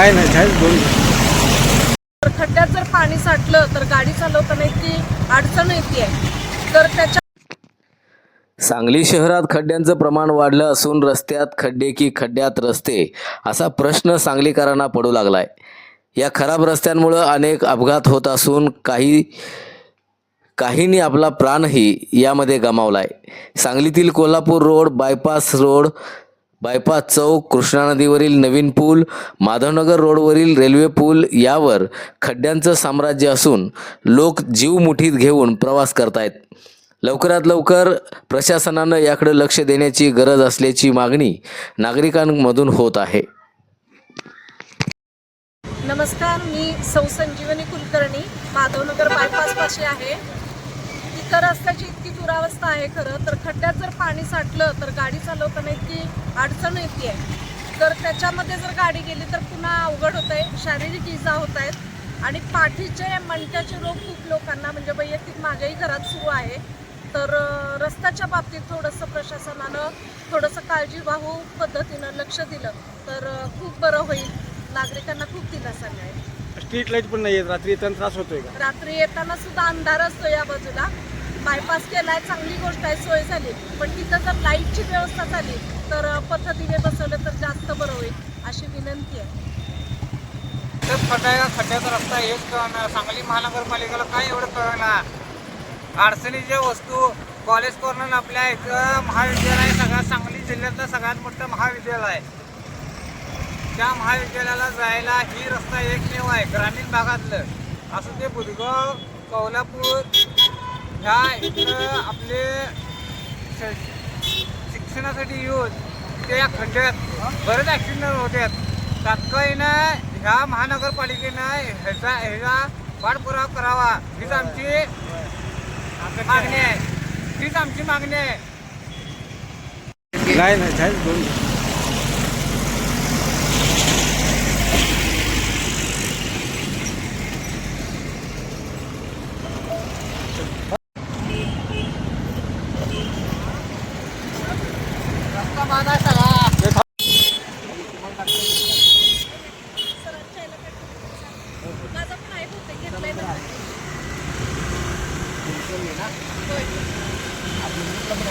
नाही नाही साहेब दोन. खड्ड्यात जर पाणी साठलं तर गाडी चालवताना इतकी अडचण येते तर त्याच्या सांगली शहरात खड्ड्यांचं प्रमाण वाढलं असून रस्त्यात खड्डे की खड्ड्यात रस्ते असा प्रश्न सांगलीकरांना पडू लागलाय. या खराब रस्त्यांमुळे अनेक अपघात होत असून काहींनी आपला प्राणही यामध्ये गमावलाय. सांगलीतील कोल्हापूर रोड, बायपास चौक, कृष्णा नदीवरील नवीन पूल, माधवनगर रोडवरील रेल्वे पूल यावर खड्ड्यांचं साम्राज्य असून लोक जीव मुठीत घेऊन प्रवास करतायत. लवकरात लवकर प्रशासनानं याकडे लक्ष देण्याची गरज असल्याची मागणी नागरिकांमधून होत आहे. नमस्कार, मी सौ संजीवनी कुलकर्णी, माधवनगर बायपास पाशी आहे. इथं रस्त्याची इतकी दुरावस्था आहे. खरं तर खड्ड्यात जर पाणी साठलं तर गाडी चालवताना इतकी अडचण येते तर त्याच्यामध्ये जर गाडी गेली तर पुन्हा अवघड होत आहे, शारीरिक इजा होत आहेत आणि पाठीचे मणक्याचे रोग खूप लोकांना म्हणजे वैयक्तिक माझ्याही घरात सुरू आहे. तर रस्त्याच्या बाबतीत थोडंसं प्रशासनानं थोडंसं काळजीवाहू पद्धतीनं लक्ष दिलं तर खूप बरं होईल. नागरिकांना खूप दिलासा मिळेल. स्ट्रीट लाईट पण नाही आहेत, रात्री येताना त्रास होतोय का? रात्री येताना सुद्धा अंधार असतो. या बाजूला बायपास केलाय, चांगली गोष्ट आहे, सोय झाली, पण तिथं जर लाईटची व्यवस्था झाली तर पथदिवे बसवलं तर जास्त बरं होईल अशी विनंती आहे. खड्ड्याचा रस्ता हेच कळणार. सांगली महानगरपालिकेला काय एवढं कळणार? अडचणीच्या वस्तू कॉलेज कॉर्नर आपल्या इथं महाविद्यालय सगळ्यात सांगली जिल्ह्यातलं सगळ्यात मोठं महाविद्यालय आहे. त्या महाविद्यालयाला जायला ही रस्ता एकमेव आहे ग्रामीण भागातलं. असं ते बुधगाव, कोल्हापूर ह्या इथं आपले शिक्षणासाठी येऊन ते या खड्ड्यात बरेच ॲक्सिडेंट होतात. तात्काळीनं ह्या महानगरपालिकेनं ह्याचा पाठपुरावा करावा हीच आमची मागणी आहे. हीच आमची मागणी आहे. नाही नाही साहेब दोन. रस्ता बांधा सगळा. माझा पण आहे, बहुतेक घेतलाय ना. आपण